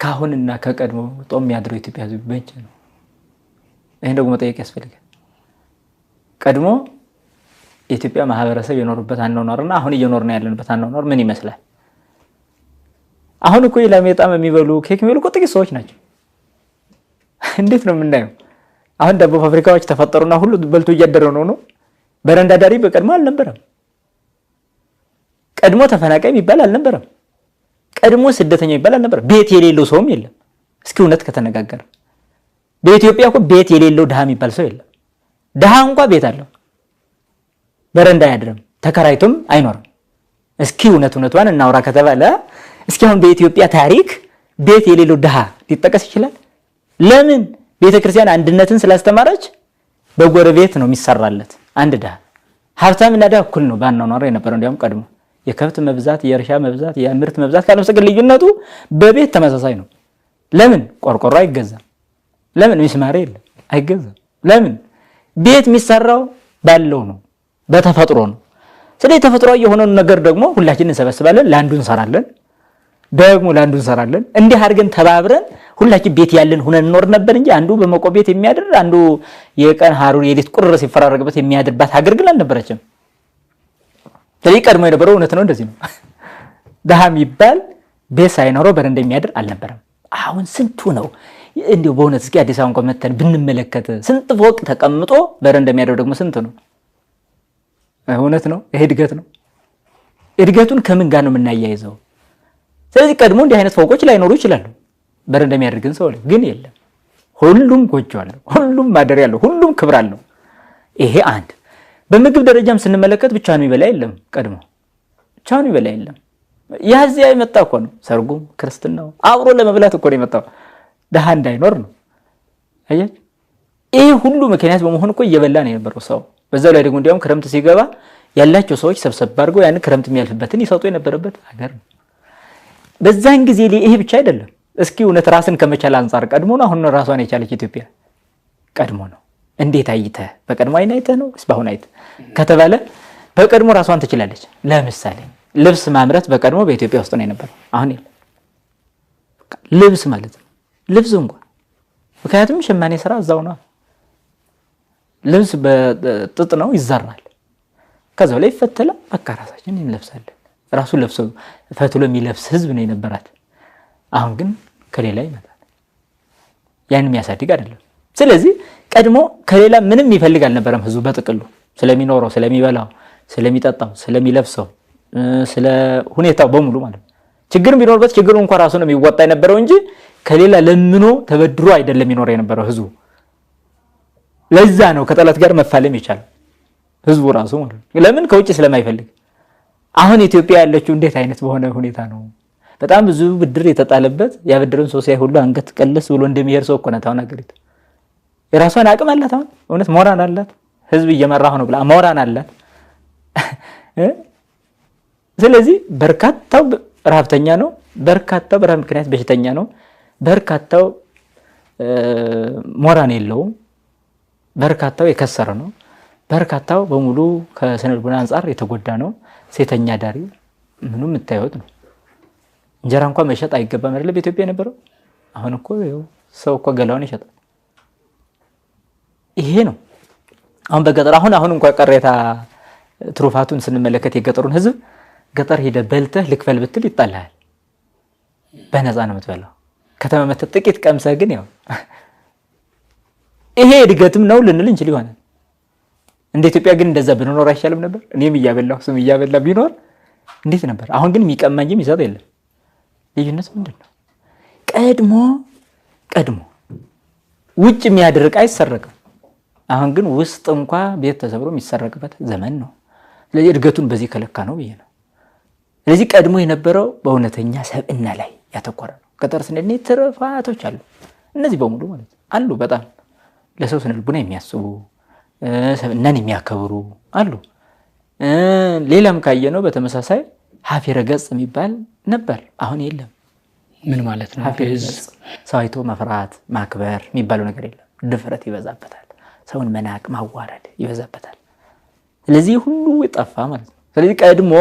ካሁንና ከቀድሞ ጦም ያድረው ኢትዮጵያ ህዝብ በእንጭ ነው። ይሄን ደግሞ መጠየቅ ያስፈልጋል። ቀድሞ የኢትዮጵያ ማህበረሰብ የኖርበት አኗኗርና አሁን እየኖርና ያለንበት አኗኗር ምን ይመስላል? አሁን እኮ ለሜጣም የሚበሉ ኬክ የሚበሉ ጥቂት ሰዎች ናቸው። እንዴት ነው የምናየው? አሁን ዳቦ ፋብሪካዎች ተፈጠሩና ሁሉ በልቶ እያደረው ነው። በረንዳ ዳሪ በቀድሞ አልነበረም። ቀድሞ ተፈናቃይ የሚባል አልነበረም። ቀድሞ ስደተኛ የሚባል አልነበረም። ቤት የሌለው ሰውም የለም። እስኪ እውነት ከተነጋገረ በኢትዮጵያ እኮ ቤት የሌለው ድሃ የሚባል ሰው የለም። ድሃ እንኳን ቤት አለው፣ በረንዳ አያድርም፣ ተከራይቶም አይኖርም። እስኪ እውነቷን እናውራ ከተባለ እስኪ አሁን በኢትዮጵያ ታሪክ ቤት የሌለው ድሃ ሊጠቀስ ይችላል? ለምን? ቤተክርስቲያን አንድነትን ስላስተማረች በጎረቤት ነው የሚሰራለት። አንድ ድሃ ሀብታምና ድሃ እኩል ነው ባናኗር የነበረው። እንዲያውም ቀድሞ የከብት መብዛት፣ የእርሻ መብዛት፣ የምርት መብዛት ካለመስገድ ልዩነቱ በቤት ተመሳሳይ ነው። ለምን? ቆርቆሮ አይገዛም። ለምን? ሚስማር የለም አይገዛም። ለምን? ቤት የሚሰራው ባለው ነው፣ በተፈጥሮ ነው። ስለዚህ ተፈጥሯዊ የሆነውን ነገር ደግሞ ሁላችንን እንሰበስባለን፣ ለአንዱ እንሰራለን፣ ደግሞ ለአንዱ እንሰራለን። እንዲህ አድርገን ተባብረን ሁላችን ቤት ያለን ሆነን እንኖር ነበር እንጂ አንዱ በመቆ ቤት የሚያድር አንዱ የቀን ሐሩር የሌት ቁርር ሲፈራረቅበት የሚያድርባት ሀገር ግን አልነበረችም። ስለዚህ ቀድሞ የነበረው እውነት ነው፣ እንደዚህ ነው። ድሃ የሚባል ቤት ሳይኖረው በረንዳ የሚያድር አልነበረም። አሁን ስንቱ ነው እንዲሁ በእውነት እስኪ አዲስ አበባ እንኳን መተን ብንመለከት ስንት ፎቅ ተቀምጦ በረንዳ የሚያድር ደግሞ ስንት ነው? እውነት ነው። ይሄ እድገት ነው። እድገቱን ከምን ጋር ነው የምናያይዘው? ስለዚህ ቀድሞ እንዲህ አይነት ፎቆች ላይኖሩ ይችላሉ። በረንዳ የሚያደርግን ሰው ግን የለም። ሁሉም ጎጆ አለው፣ ሁሉም ማደሪያ አለው፣ ሁሉም ክብር አለው። ይሄ አንድ። በምግብ ደረጃም ስንመለከት ብቻውን የሚበላ የለም። ቀድሞ ብቻውን የሚበላ የለም። ያዚያ የመጣ እኮ ነው። ሰርጉም ክርስትናው አብሮ ለመብላት እኮ ነው የመጣው። ድሃ እንዳይኖር ነው። አያችሁ፣ ይሄ ሁሉ ምክንያት በመሆን እኮ እየበላ ነው የነበረው ሰው። በዛው ላይ ደግሞ እንዲያውም ክረምት ሲገባ ያላቸው ሰዎች ሰብሰብ አድርገው ያን ክረምት የሚያልፍበትን ይሰጡ የነበረበት ሀገር ነው። በዛን ጊዜ ይሄ ብቻ አይደለም። እስኪ እውነት ራስን ከመቻል አንፃር ቀድሞ ነው አሁን ራሷን የቻለች ኢትዮጵያ? ቀድሞ ነው። እንዴት አይተህ? በቀድሞ አይተህ ነው እስባሁን አይተህ ከተባለ በቀድሞ ራሷን ትችላለች። ለምሳሌ ልብስ ማምረት በቀድሞ በኢትዮጵያ ውስጥ ነው የነበረው፣ አሁን የለም። ልብስ ማለት ነው ልብስ እንኳን ምክንያቱም ሸማኔ ስራ እዛው ነው። ልብስ በጥጥ ነው ይዘራል፣ ከዛው ላይ ይፈተላል። በቃ ራሳችን እንለብሳለን። ራሱ ለብሶ ፈትሎ የሚለብስ ህዝብ ነው የነበራት። አሁን ግን ከሌላ ይመጣል፣ ያን የሚያሳድግ አይደለም። ስለዚህ ቀድሞ ከሌላ ምንም ይፈልግ አልነበረም ህዝቡ በጥቅሉ ስለሚኖረው፣ ስለሚበላው፣ ስለሚጠጣው፣ ስለሚለብሰው፣ ስለ ሁኔታው በሙሉ ማለት ነው። ችግር ቢኖርበት ችግሩ እንኳን ራሱ ነው የሚወጣ የነበረው እንጂ ከሌላ ለምኖ ተበድሮ አይደለም የሚኖር የነበረው ህዝቡ። ለዛ ነው ከጠላት ጋር መፋለም ይቻላል ህዝቡ ራሱ ማለት ነው። ለምን? ከውጭ ስለማይፈልግ። አሁን ኢትዮጵያ ያለችው እንዴት አይነት በሆነ ሁኔታ ነው? በጣም ብዙ ብድር የተጣለበት ያበደረን ሰው ሳይ ሁሉ አንገት ቀለስ ብሎ እንደሚሄድ ሰው እኮ ናት አሁን ሀገሪቱ። የራሷን አቅም አላት። አሁን እውነት ሞራን አላት። ህዝብ እየመራሁ ነው ብላ ሞራን አላት። ስለዚህ በርካታው ረሃብተኛ ነው፣ በርካታው በረሃብ ምክንያት በሽተኛ ነው፣ በርካታው ሞራን የለውም፣ በርካታው የከሰረ ነው፣ በርካታው በሙሉ ከስነ ልቦና አንፃር የተጎዳ ነው። ሴተኛ ዳሪ ምንም የምታዩት ነው። እንጀራ እንኳን መሸጥ አይገባም አይደል በኢትዮጵያ የነበረው። አሁን እኮ ሰው እኮ ገላውን ይሸጣል። ይሄ ነው አሁን በገጠር አሁን እንኳን ቀሬታ ትሩፋቱን ስንመለከት የገጠሩን ህዝብ ገጠር ሄደ በልተህ ልክፈል ብትል ይጣልሃል። በነፃ ነው የምትበላው። ከተማ መተህ ጥቂት ቀምሰህ ግን ያው ይሄ እድገትም ነው ልንል እንችል ይሆናል። እንደ ኢትዮጵያ ግን እንደዛ ብንኖር አይሻልም ነበር? እኔም እያበላሁ ስም እያበላ ቢኖር እንዴት ነበር? አሁን ግን የሚቀማ እንጂ የሚሰጥ የለም። ልዩነት ምንድን ነው? ቀድሞ ውጭ የሚያደርቅ አይሰረቅም። አሁን ግን ውስጥ እንኳን ቤት ተሰብሮ የሚሰረቅበት ዘመን ነው። ስለዚህ እድገቱን በዚህ ከለካ ነው ብዬ ነው። ስለዚህ ቀድሞ የነበረው በእውነተኛ ሰብዕና ላይ ያተኮረ ነው። ገጠር ስንል ትሩፋቶች አሉ። እነዚህ በሙሉ ማለት አሉ። በጣም ለሰው ስነ ልቦና የሚያስቡ ሰብዕናን የሚያከብሩ አሉ። ሌላም ካየነው በተመሳሳይ ሀፊረ ገጽ የሚባል ነበር፣ አሁን የለም። ምን ማለት ነው? ሰው አይቶ መፍራት ማክበር የሚባለው ነገር የለም። ድፍረት ይበዛበታል። ሰውን መናቅ ማዋረድ ይበዛበታል። ስለዚህ ሁሉ ይጠፋ ማለት ነው። ስለዚህ ቀድሞ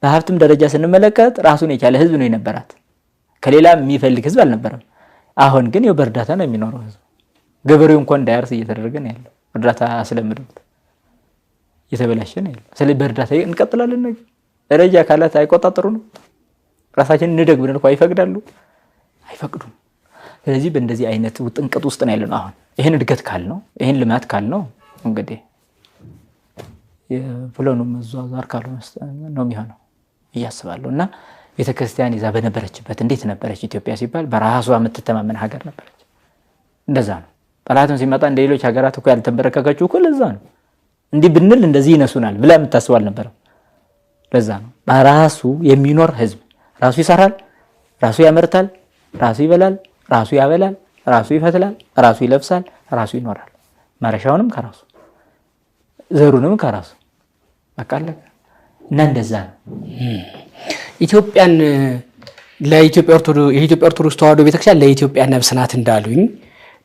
በሀብትም ደረጃ ስንመለከት ራሱን የቻለ ህዝብ ነው የነበራት። ከሌላ የሚፈልግ ህዝብ አልነበረም። አሁን ግን ያው በእርዳታ ነው የሚኖረው ህዝብ። ገበሬው እንኳን እንዳያርስ እየተደረገ ነው ያለው። እርዳታ አስለምዱት እየተበላሸ ነው ያለው። ስለዚህ በእርዳታ እንቀጥላለን። ነገር ደረጃ አካላት አይቆጣጠሩ ነው። ራሳችንን እንደግ ብለን እኮ አይፈቅዳሉ፣ አይፈቅዱም። ስለዚህ በእንደዚህ አይነት ውጥንቅጥ ውስጥ ነው ያለነው አሁን። ይሄን እድገት ካልነው ይሄን ልማት ካልነው እንግዲህ የፕላኑ መዟዟር ካልሆነ ነው የሚሆነው እያስባለሁ። እና ቤተክርስቲያን ይዛ በነበረችበት እንዴት ነበረች ኢትዮጵያ ሲባል በራሷ የምትተማመን ሀገር ነበረች። እንደዛ ነው። ጠላትም ሲመጣ እንደ ሌሎች ሀገራት እኮ ያልተንበረከከችው እኮ ለዛ ነው። እንዲህ ብንል እንደዚህ ይነሱናል ብላ የምታስብ አልነበረም። ለዛ ነው በራሱ የሚኖር ህዝብ ራሱ ይሰራል፣ ራሱ ያመርታል፣ ራሱ ይበላል፣ ራሱ ያበላል፣ ራሱ ይፈትላል፣ ራሱ ይለብሳል፣ ራሱ ይኖራል። ማረሻውንም ከራሱ ዘሩንም ከራሱ በቃለ እና እንደዛ ነው። ኢትዮጵያን ለኢትዮጵያ ኦርቶዶክስ ተዋሕዶ ቤተክርስቲያን ለኢትዮጵያ ነፍስ ናት እንዳሉኝ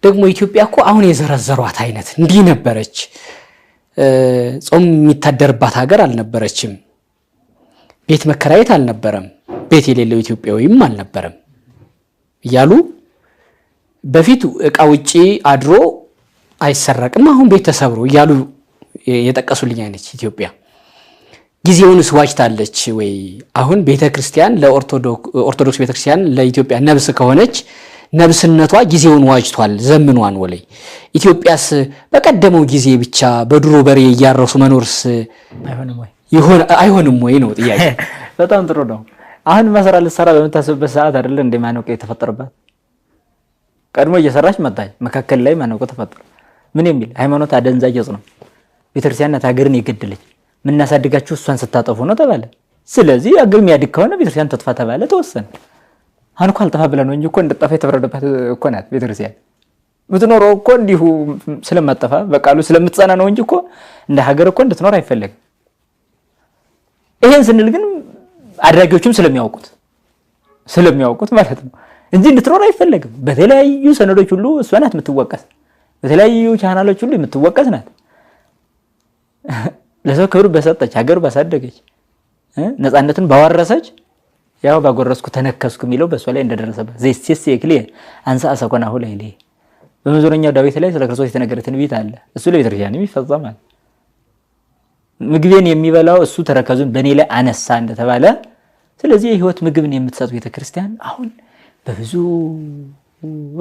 ደግሞ ኢትዮጵያ እኮ አሁን የዘረዘሯት አይነት እንዲህ ነበረች። ጾም የሚታደርባት ሀገር አልነበረችም። ቤት መከራየት አልነበረም። ቤት የሌለው ኢትዮጵያዊም አልነበረም እያሉ በፊት ዕቃ ውጪ አድሮ አይሰረቅም፣ አሁን ቤት ተሰብሮ እያሉ የጠቀሱልኝ አይነት ኢትዮጵያ ጊዜውንስ ዋጅታለች ወይ? አሁን ቤተክርስቲያን ለኦርቶዶክስ ቤተክርስቲያን ለኢትዮጵያ ነብስ ከሆነች ነብስነቷ ጊዜውን ዋጅቷል፣ ዘምኗን ወለይ ኢትዮጵያስ በቀደመው ጊዜ ብቻ በድሮ በሬ እያረሱ መኖርስ አይሆንም ወይ ነው ጥያቄ። በጣም ጥሩ ነው። አሁን መሰራ ልትሰራ በምታስብበት ሰዓት አይደለ እንደ ማነቆ የተፈጠረባት? ቀድሞ እየሰራች መጣች፣ መካከል ላይ ማነቆ ተፈጠረ። ምን የሚል ሃይማኖት አደንዛዥ ዕፅ ነው፣ ቤተክርስቲያን ናት ሀገርን የገደለች፣ ምናሳድጋችሁ እሷን ስታጠፉ ነው ተባለ። ስለዚህ አገር የሚያድግ ከሆነ ቤተክርስቲያን ተጥፋ ተባለ፣ ተወሰነ። አሁን እኮ አልጠፋ ብለን ነው እንጂ እኮ እንድጠፋ የተፈረደባት እኮ ናት ቤተክርስቲያን። የምትኖረው እኮ እንዲሁ ስለማጠፋ በቃሉ ስለምትጸና ነው እንጂ እኮ እንደ ሀገር እኮ እንድትኖር አይፈለግም። ይሄን ስንል ግን አድራጊዎችም ስለሚያውቁት ማለት ነው እንጂ እንድትኖር አይፈለግም። በተለያዩ ሰነዶች ሁሉ እሷ ናት የምትወቀስ፣ በተለያዩ ቻናሎች ሁሉ የምትወቀስ ናት። ለሰው ክብር በሰጠች ሀገር ባሳደገች ነፃነትን ባወረሰች ያው ባጎረስኩ ተነከስኩ የሚለው በእሷ ላይ እንደደረሰበት ዘይሴስ የክሊ አንሳ አሰኮናሁ ላይ ላይ በመዝሙረኛው ዳዊት ላይ ስለ ክርስቶስ የተነገረ ትንቢት አለ። እሱ ለቤተክርስቲያን ይፈጸማል። ምግቤን የሚበላው እሱ ተረከዙን በእኔ ላይ አነሳ እንደተባለ፣ ስለዚህ የህይወት ምግብን የምትሰጥ ቤተክርስቲያን አሁን በብዙ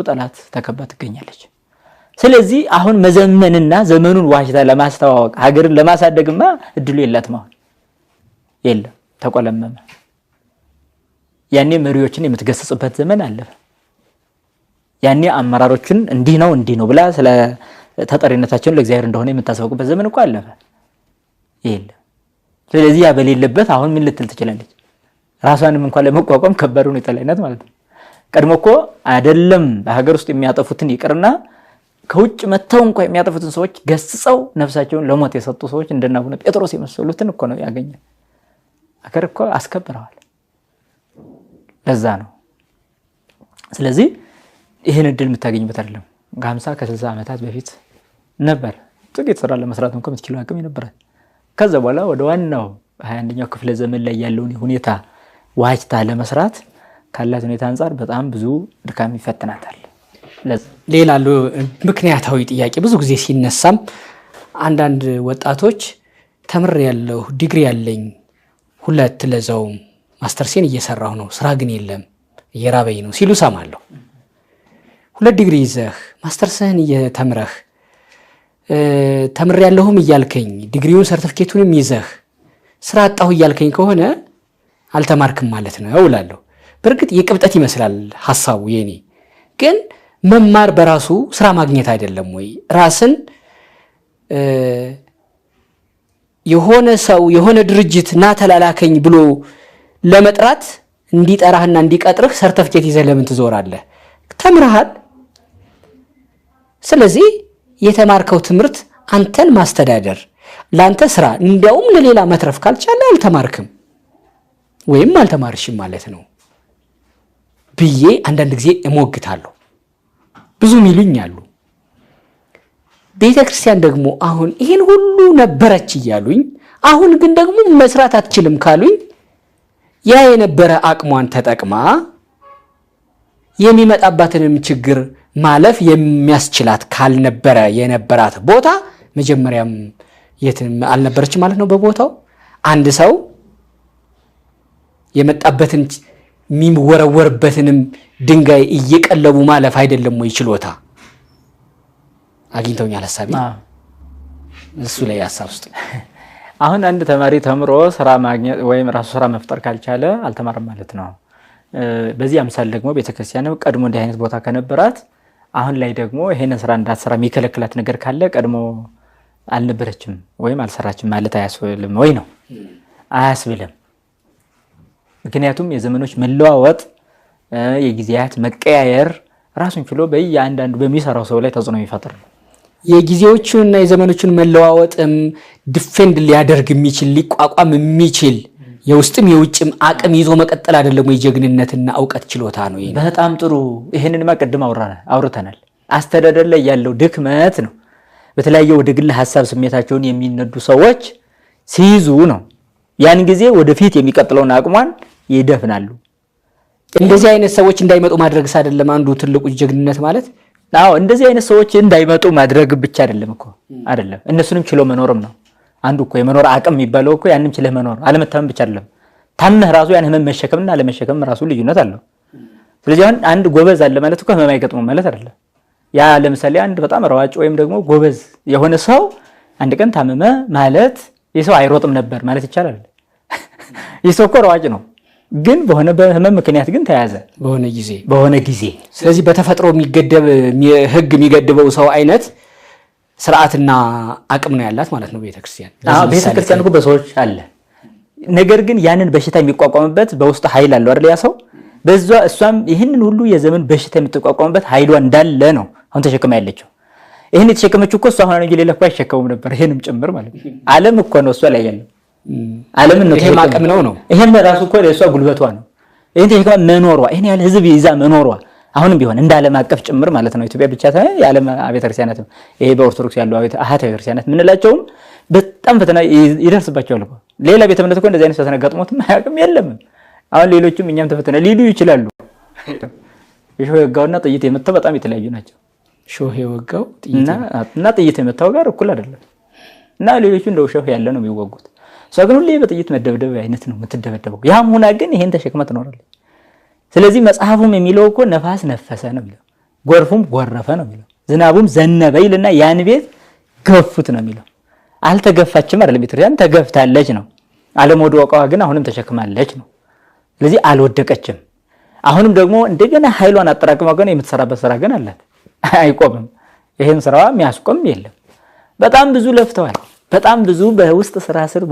ጠላት ተከባ ትገኛለች። ስለዚህ አሁን መዘመንና ዘመኑን ዋሽታ ለማስተዋወቅ ሀገርን ለማሳደግማ እድሉ የላትም። አሁን የለም፣ ተቆለመመ። ያኔ መሪዎችን የምትገሰጽበት ዘመን አለፈ። ያኔ አመራሮችን እንዲህ ነው ብላ ስለ ተጠሪነታቸውን ለእግዚአብሔር እንደሆነ የምታሳውቅበት ዘመን እኮ አለፈ። የለም። ስለዚህ ያ በሌለበት አሁን ምን ልትል ትችላለች? ራሷንም እንኳን ለመቋቋም ከባድ ሁኔታ ላይ ናት ማለት ነው። ቀድሞ እኮ አይደለም በሀገር ውስጥ የሚያጠፉትን ይቅርና ከውጭ መተው እንኳን የሚያጠፉትን ሰዎች ገስጸው ነፍሳቸውን ለሞት የሰጡ ሰዎች እንደነ አቡነ ጴጥሮስ የመሰሉትን እኮ ነው ያገኘ። ሀገር እኮ አስከብረዋል። ለዛ ነው። ስለዚህ ይሄን እድል የምታገኝበት አይደለም። ከ50 ከ60 ዓመታት በፊት ነበር ጥቂት ስራ ለመስራት እንኳን የምትችለው አቅም ነበር። ከዛ በኋላ ወደ ዋናው 21ኛው ክፍለ ዘመን ላይ ያለውን ሁኔታ ዋጅታ ለመስራት ካላት ሁኔታ አንፃር በጣም ብዙ ድካም ይፈትናታል። ሌላ ምክንያታዊ ጥያቄ ብዙ ጊዜ ሲነሳም አንዳንድ ወጣቶች ተምሬያለሁ፣ ዲግሪ ያለኝ 2 ለዛውም ማስተርሴን እየሰራሁ ነው፣ ስራ ግን የለም እየራበኝ ነው ሲሉ ሰማለሁ። 2 ዲግሪ ይዘህ ማስተርስህን እየተምረህ ተምሬያለሁም እያልከኝ ዲግሪውን ሰርቲፊኬቱንም ይዘህ ስራ አጣሁ እያልከኝ ከሆነ አልተማርክም ማለት ነው እላለሁ። በእርግጥ የቅብጠት ይመስላል ሐሳቡ የኔ። ግን መማር በራሱ ስራ ማግኘት አይደለም ወይ? ራስን የሆነ ሰው የሆነ ድርጅት ና ተላላከኝ ብሎ ለመጥራት እንዲጠራህና እንዲቀጥርህ ሰርቲፊኬት ይዘህ ለምን ትዞራለህ? ተምረሃል። ስለዚህ የተማርከው ትምህርት አንተን ማስተዳደር ላንተ ስራ እንዲያውም ለሌላ መትረፍ ካልቻለ አልተማርክም ወይም አልተማርሽም ማለት ነው ብዬ አንዳንድ ጊዜ እሞግታለሁ። ብዙ ሚሉኛሉ። ቤተክርስቲያን ደግሞ አሁን ይሄን ሁሉ ነበረች እያሉኝ አሁን ግን ደግሞ መስራት አትችልም ካሉኝ ያ የነበረ አቅሟን ተጠቅማ የሚመጣባትንም ችግር ማለፍ የሚያስችላት ካልነበረ የነበራት ቦታ መጀመሪያም የትም አልነበረችም ማለት ነው። በቦታው አንድ ሰው የመጣበትን የሚወረወርበትንም ድንጋይ እየቀለቡ ማለፍ አይደለም ወይ ችሎታ? አግኝተውኛል ሐሳቤ እሱ ላይ ሐሳብ ውስጥ አሁን አንድ ተማሪ ተምሮ ስራ ማግኘት ወይም ራሱ ስራ መፍጠር ካልቻለ አልተማረም ማለት ነው። በዚህ አምሳል ደግሞ ቤተክርስቲያን ቀድሞ እንዲህ አይነት ቦታ ከነበራት አሁን ላይ ደግሞ ይሄንን ስራ እንዳትሰራ የሚከለክላት ነገር ካለ ቀድሞ አልነበረችም ወይም አልሰራችም ማለት አያስብልም ወይ ነው? አያስብልም። ምክንያቱም የዘመኖች መለዋወጥ የጊዜያት መቀያየር ራሱን ችሎ በእያንዳንዱ በሚሰራው ሰው ላይ ተጽዕኖ የሚፈጥር ነው። የጊዜዎቹንና የዘመኖቹን መለዋወጥም ዲፌንድ ሊያደርግ የሚችል ሊቋቋም የሚችል የውስጥም የውጭም አቅም ይዞ መቀጠል አይደለም ወይ ጀግንነትና ዕውቀት ችሎታ ነው። ይሄ በጣም ጥሩ። ይሄንንማ ቀድም አውርተናል። አስተዳደር ላይ ያለው ድክመት ነው። በተለያየ ወደ ግል ሐሳብ ስሜታቸውን የሚነዱ ሰዎች ሲይዙ ነው ያን ጊዜ ወደፊት የሚቀጥለውን አቅሟን ይደፍናሉ። እንደዚህ አይነት ሰዎች እንዳይመጡ ማድረግስ አይደለም አንዱ ትልቁ ጀግንነት ማለት? አዎ እንደዚህ አይነት ሰዎች እንዳይመጡ ማድረግ ብቻ አይደለም እኮ አይደለም፣ እነሱንም ችሎ መኖርም ነው። አንዱ እኮ የመኖር አቅም የሚባለው እኮ ያንንም ችለህ መኖር አለመታመም ብቻ አይደለም። ታመህ ራሱ ያን ህመም መሸከምና አለመሸከም ራሱ ልዩነት አለው። ስለዚህ አሁን አንድ ጎበዝ አለ ማለት እኮ ህመም አይገጥመውም ማለት አይደለም። ያ ለምሳሌ አንድ በጣም ሯጭ ወይም ደግሞ ጎበዝ የሆነ ሰው አንድ ቀን ታመመ ማለት የሰው አይሮጥም ነበር ማለት ይቻላል? የሰው እኮ ሯጭ ነው፣ ግን በሆነ በህመም ምክንያት ግን ተያዘ በሆነ ጊዜ። ስለዚህ በተፈጥሮ የሚገደብ ህግ የሚገድበው ሰው አይነት ስርዓትና አቅም ነው ያላት ማለት ነው ቤተክርስቲያን። ቤተክርስቲያን እኮ በሰዎች አለ፣ ነገር ግን ያንን በሽታ የሚቋቋምበት በውስጥ ኃይል አለው አይደል? ያ ሰው በዛ እሷም ይህንን ሁሉ የዘመን በሽታ የምትቋቋምበት ኃይሏ እንዳለ ነው አሁን ተሸክማ ያለችው። ይህን የተሸከመችው እኮ እሷ ሆነ እንጂ ሌላ እኮ አይሸከሙም ነበር፣ ይሄንም ጭምር ማለት ነው። ዓለም እኮ ነው እሷ ላይ ያለው ዓለም ነው። ይሄ አቅም ነው። ይሄም ራሱ እኮ ለእሷ ጉልበቷ ነው። ይሄን ተሸክማ መኖሯ፣ ይሄን ያህል ህዝብ ይዛ መኖሯ አሁንም ቢሆን እንደ ዓለም አቀፍ ጭምር ማለት ነው። ኢትዮጵያ ብቻ ሳይሆን የዓለም አብያተ ክርስቲያናት ይሄ በኦርቶዶክስ ያለው አሃተ ክርስቲያናት የምንላቸውም በጣም ፈተና ይደርስባቸዋል እኮ። ሌላ ቤተ እምነት እኮ እንደዚህ አይነት ፈተና ገጥሞትም አያውቅም የለም። አሁን ሌሎችም እኛም ተፈተና ሊሉ ይችላሉ። የሾህ የወጋውና ጥይት የመታው በጣም የተለያዩ ናቸው። ሾህ የወጋው እና ጥይት የመታው ጋር እኩል አይደለም። እና ሌሎቹ እንደው ሾህ ያለ ነው የሚወጉት። እሷ ግን ሁሌ በጥይት መደብደብ አይነት ነው የምትደበደበው። ያም ሆና ግን ይሄን ተሸክማ ትኖራለች። ስለዚህ መጽሐፉም የሚለው እኮ ነፋስ ነፈሰ ነው የሚለው፣ ጎርፉም ጎረፈ ነው የሚለው፣ ዝናቡም ዘነበ ይልና ያን ቤት ገፉት ነው የሚለው። አልተገፋችም አይደለም ቤተክርስቲያን ተገፍታለች ነው። አለመውደቋ ግን አሁንም ተሸክማለች ነው። ስለዚህ አልወደቀችም። አሁንም ደግሞ እንደገና ኃይሏን አጠራቅማ ግን የምትሰራበት ስራ ግን አላት፣ አይቆምም። ይሄን ስራዋ የሚያስቆም የለም። በጣም ብዙ ለፍተዋል። በጣም ብዙ በውስጥ ስራ ስር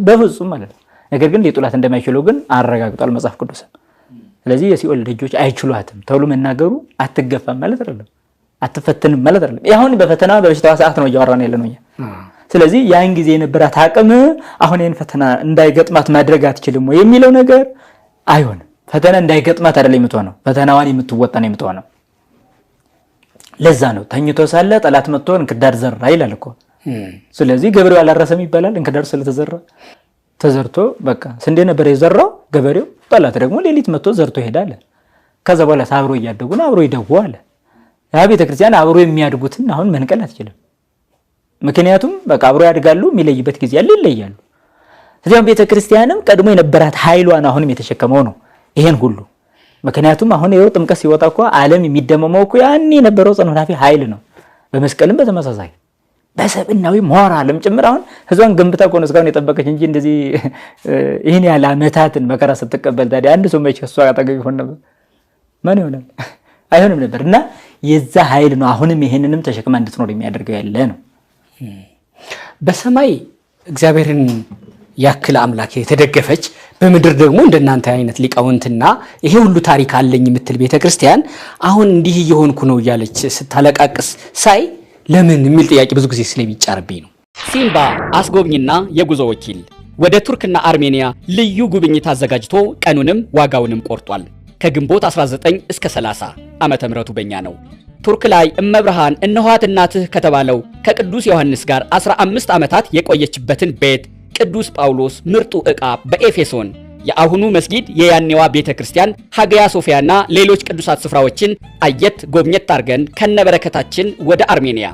በፍጹም ማለት ነው። ነገር ግን ሊጡላት እንደማይችሉ ግን አረጋግጧል መጽሐፍ ቅዱስ። ስለዚህ የሲኦል ደጆች አይችሏትም ተብሎ መናገሩ አትገፋም ማለት አይደለም፣ አትፈትንም ማለት አይደለም። አሁን በፈተና በበሽታዋ ሰዓት ነው እያወራን ያለ ነው። ስለዚህ ያን ጊዜ የነበራት አቅም አሁን ይሄን ፈተና እንዳይገጥማት ማድረግ አትችልም ወይ የሚለው ነገር አይሆንም። ፈተና እንዳይገጥማት አይደለም የምትሆነው፣ ፈተናዋን የምትወጣ ነው የምትሆነው። ለዛ ነው ተኝቶ ሳለ ጠላት መጥቶ እንክዳድ ዘራ ይላል እኮ። ስለዚህ ገበሬው አላረሰም ይባላል። እንክዳድ ስለተዘራ ተዘርቶ በቃ ስንዴ ነበር የዘራው ገበሬው፣ ጠላት ደግሞ ሌሊት መጥቶ ዘርቶ ይሄዳል። ከዛ በኋላ አብሮ እያደጉ ነው፣ አብሮ ይደጉ አለ። ያ ቤተክርስቲያን አብሮ የሚያድጉትን አሁን መንቀል አትችልም። ምክንያቱም በቃ አብሮ ያድጋሉ፣ የሚለይበት ጊዜ ያለ ይለያሉ። ስለዚህ ቤተክርስቲያንም ቀድሞ የነበራት ኃይሏን አሁንም የተሸከመው ነው ይሄን ሁሉ። ምክንያቱም አሁን የወር ጥምቀት ሲወጣ እኮ ዓለም የሚደመመው እኮ ያን የነበረው ጸኖናፊ ኃይል ነው። በመስቀልም በተመሳሳይ በሰብናዊ ሞራልም ጭምር አሁን ህዝቧን ገንብታ እኮ ነው እስካሁን የጠበቀች እንጂ እንደዚህ ይሄን ያለ ዓመታትን መከራ ስትቀበል ታዲያ አንድ ሰው መቼ እሷ አጠገብ ይሆን ነበር? ማን ይሆናል? አይሆንም ነበር። እና የዛ ኃይል ነው አሁንም ይሄንንም ተሸክማ እንድትኖር የሚያደርገው ያለ ነው። በሰማይ እግዚአብሔርን ያክል አምላክ የተደገፈች በምድር ደግሞ እንደናንተ አይነት ሊቃውንትና ይሄ ሁሉ ታሪክ አለኝ የምትል ቤተክርስቲያን አሁን እንዲህ እየሆንኩ ነው እያለች ስታለቃቅስ ሳይ ለምን የሚል ጥያቄ ብዙ ጊዜ ስለሚጫርብኝ ነው። ሲምባ አስጎብኝና የጉዞ ወኪል ወደ ቱርክና አርሜኒያ ልዩ ጉብኝት አዘጋጅቶ ቀኑንም ዋጋውንም ቆርጧል። ከግንቦት 19 እስከ 30 ዓመተ ምህረቱ በእኛ ነው። ቱርክ ላይ እመብርሃን እነኋት እናትህ ከተባለው ከቅዱስ ዮሐንስ ጋር 15 ዓመታት የቆየችበትን ቤት ቅዱስ ጳውሎስ ምርጡ ዕቃ በኤፌሶን የአሁኑ መስጊድ የያኔዋ ቤተ ክርስቲያን ሀገያ ሶፊያና ሌሎች ቅዱሳት ስፍራዎችን አየት ጎብኘት አድርገን ከነበረከታችን ወደ አርሜኒያ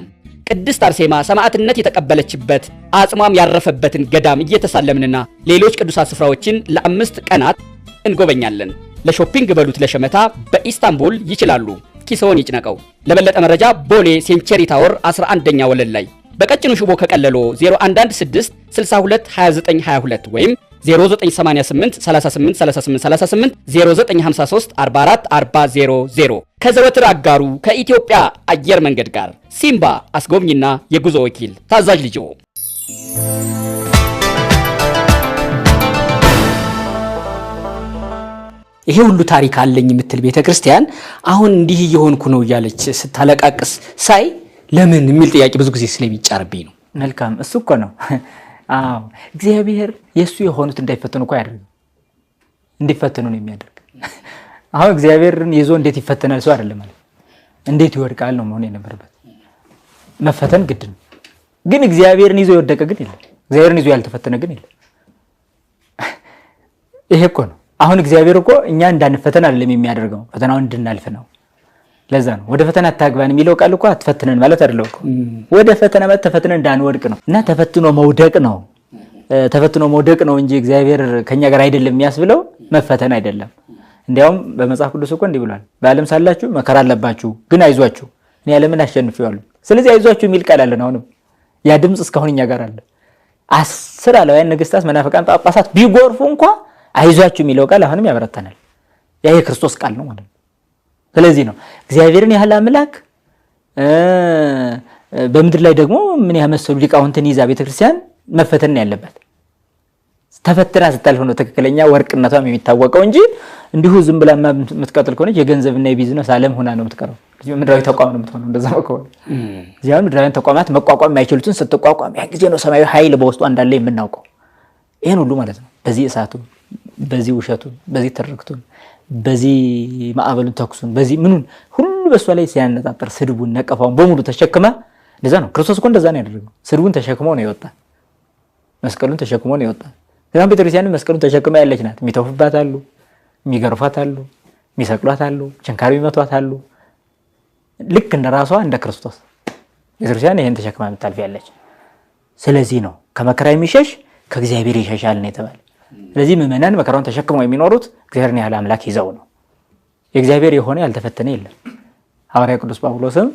ቅድስት አርሴማ ሰማዕትነት የተቀበለችበት አጽሟም ያረፈበትን ገዳም እየተሳለምንና ሌሎች ቅዱሳት ስፍራዎችን ለ5 ቀናት እንጎበኛለን። ለሾፒንግ በሉት ለሸመታ በኢስታንቡል ይችላሉ። ኪስዎን ይጭነቀው። ለበለጠ መረጃ ቦሌ ሴንቸሪ ታወር 11ኛ ወለል ላይ በቀጭኑ ሽቦ ከቀለሎ 0116 62 2922 ወይም 0988 38 38 38 0953 44 40 ከዘወትር አጋሩ ከኢትዮጵያ አየር መንገድ ጋር ሲምባ አስጎብኝና የጉዞ ወኪል ታዛዥ ልጆ። ይሄ ሁሉ ታሪክ አለኝ የምትል ቤተክርስቲያን አሁን እንዲህ እየሆንኩ ነው እያለች ስታለቃቅስ ሳይ ለምን የሚል ጥያቄ ብዙ ጊዜ ስለሚጫርብኝ ነው። መልካም እሱ እኮ ነው። አዎ እግዚአብሔር የሱ የሆኑት እንዳይፈተኑ እኮ ያደርጋል። እንዲፈተኑ ነው የሚያደርግ። አሁን እግዚአብሔርን ይዞ እንዴት ይፈተናል ሰው አይደለም ማለት እንዴት ይወድቃል ነው መሆን የነበረበት። መፈተን ግድ ነው። ግን እግዚአብሔርን ይዞ የወደቀ ግን የለም። እግዚአብሔርን ይዞ ያልተፈተነ ግን የለም። ይሄ እኮ ነው። አሁን እግዚአብሔር እኮ እኛ እንዳንፈተን አይደለም የሚያደርገው፣ ፈተናውን እንድናልፍ ነው። ለዛ ነው ወደ ፈተና አታግባን የሚለው ቃል እኮ አትፈትነን ማለት አይደለም እኮ። ወደ ፈተና ማለት ተፈትነን እንዳንወድቅ ነው። እና ተፈትኖ መውደቅ ነው። ተፈትኖ መውደቅ ነው እንጂ እግዚአብሔር ከኛ ጋር አይደለም የሚያስብለው መፈተን አይደለም። እንዲያውም በመጽሐፍ ቅዱስ እኮ እንዲህ ብሏል፣ በዓለም ሳላችሁ መከራ አለባችሁ፣ ግን አይዟችሁ እኔ ዓለምን አሸንፌዋለሁ። ስለዚህ አይዟችሁ የሚል ቃል አለን። አሁንም ያ ድምጽ እስካሁን እኛ ጋር አለ። 10 አለዋያን ነገስታት፣ መናፍቃን፣ ጳጳሳት ቢጎርፉ እንኳ አይዟችሁ የሚለው ቃል አሁንም ያበረታናል። ያ የክርስቶስ ቃል ነው ማለት ነው። ስለዚህ ነው እግዚአብሔርን ያህል አምላክ በምድር ላይ ደግሞ ምን ያመሰሉ ሊቃውንትን ይዛ ቤተክርስቲያን መፈተን ያለባት። ተፈትና ስታልፍ ነው ትክክለኛ ወርቅነቷም የሚታወቀው እንጂ እንዲሁ ዝም ብላ የምትቀጥል ከሆነች የገንዘብና የቢዝነስ ዓለም ሆና ነው የምትቀረው። ምድራዊ ተቋም ነው የምትሆነው። እንደዛ ከሆነ እዚያው ምድራዊ ተቋማት መቋቋም የማይችሉትን ስትቋቋም ያ ጊዜ ነው ሰማያዊ ኃይል በውስጡ እንዳለ የምናውቀው። ይሄን ሁሉ ማለት ነው በዚህ እሳቱ፣ በዚህ ውሸቱ፣ በዚህ ትርክቱን፣ በዚህ ማዕበሉን፣ ተኩሱን፣ በዚህ ምኑን ሁሉ በሷ ላይ ሲያነጣጥር ስድቡን፣ ነቀፋውን በሙሉ ተሸክማ እንደዛ ነው። ክርስቶስ እኮ እንደዛ ነው ያደረገው። ስድቡን ተሸክሞ ነው የወጣ፣ መስቀሉን ተሸክሞ ነው የወጣ። ስለዚህ ቤተክርስቲያን መስቀሉን ተሸክማ ያለች ናት። የሚተፉባት አሉ፣ የሚገርፏት አሉ፣ የሚሰቅሏት አሉ፣ ቸንካር የሚመቷት አሉ። ልክ እንደ ራሷ እንደ ክርስቶስ ቤተክርስቲያን ይሄን ተሸክማ የምታልፍ ያለች። ስለዚህ ነው ከመከራ የሚሸሽ ከእግዚአብሔር ይሸሻል ነው የተባለ። ስለዚህ ምእመናን መከራውን ተሸክመው የሚኖሩት እግዚአብሔርን ያህል አምላክ ይዘው ነው። የእግዚአብሔር የሆነ ያልተፈተነ የለም። ሐዋርያ ቅዱስ ጳውሎስም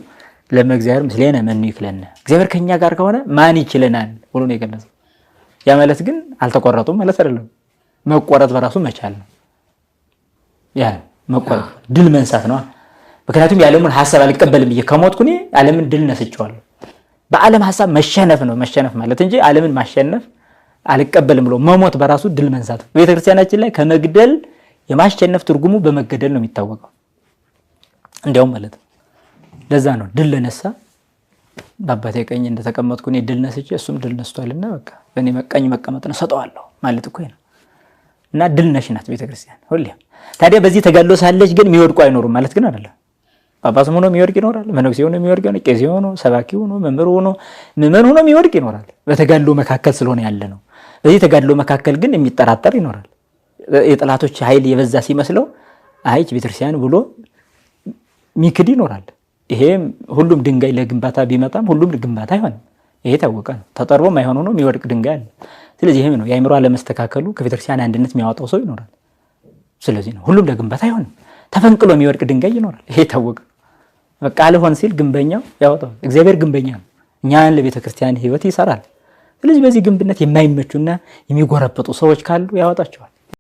ለእግዚአብሔር ምስሌነ መኑ ይክለነ፣ እግዚአብሔር ከኛ ጋር ከሆነ ማን ይችለናል ብሎ ነው የገለጸው። ያ ማለት ግን አልተቆረጡም ማለት አይደለም። መቆረጥ በራሱ መቻል ነው። ያ መቆረጥ ድል መንሳት ነው። ምክንያቱም የዓለምን ሐሳብ አልቀበልም ብዬ ከሞትኩ እኔ ዓለምን ድል ነስቼዋለሁ። በዓለም ሐሳብ መሸነፍ ነው መሸነፍ ማለት እንጂ ዓለምን ማሸነፍ አልቀበልም ብሎ መሞት በራሱ ድል መንሳት ነው። በቤተክርስቲያናችን ላይ ከመግደል የማሸነፍ ትርጉሙ በመገደል ነው የሚታወቀው። እንዲያውም ማለት ነው ለዛ ነው ድል ለነሳ በአባቴ ቀኝ እንደተቀመጥኩ እኔ ድል ነስቼ እሱም ድል ነስቷልና በቃ በእኔ ቀኝ መቀመጥ ነው ሰጠዋለሁ ማለት እኮ ነው። እና ድል ነሽ ናት ቤተክርስቲያን ሁሌም። ታዲያ በዚህ ተጋድሎ ሳለች ግን የሚወድቁ አይኖሩም ማለት ግን አይደለም። ጳጳስም ሆኖ የሚወድቅ ይኖራል፣ መነኩሴ ሆኖ የሚወድቅ ይኖራል፣ ቄስ ሆኖ፣ ሰባኪ ሆኖ፣ መምህር ሆኖ፣ ምዕመን ሆኖ የሚወድቅ ይኖራል። በተጋድሎ መካከል ስለሆነ ያለ ነው። በዚህ ተጋድሎ መካከል ግን የሚጠራጠር ይኖራል። የጠላቶች ኃይል የበዛ ሲመስለው አይች ቤተክርስቲያን ብሎ ሚክድ ይኖራል። ይሄ ሁሉም ድንጋይ ለግንባታ ቢመጣም ሁሉም ግንባታ አይሆንም። ይሄ ታወቀ ነው። ተጠርቦ ማይሆን ሆኖ የሚወድቅ ድንጋይ አለ። ስለዚህ ይሄም ነው የአእምሮ አለመስተካከሉ ከቤተክርስቲያን አንድነት የሚያወጣው ሰው ይኖራል። ስለዚህ ነው ሁሉም ለግንባታ አይሆንም። ተፈንቅሎ የሚወድቅ ድንጋይ ይኖራል። ይሄ ታወቀ። በቃ አልሆን ሲል ግንበኛው ያወጣው። እግዚአብሔር ግንበኛ ነው። እኛን ለቤተክርስቲያን ህይወት ይሰራል። ስለዚህ በዚህ ግንብነት የማይመቹና የሚጎረበጡ ሰዎች ካሉ ያወጣቸዋል።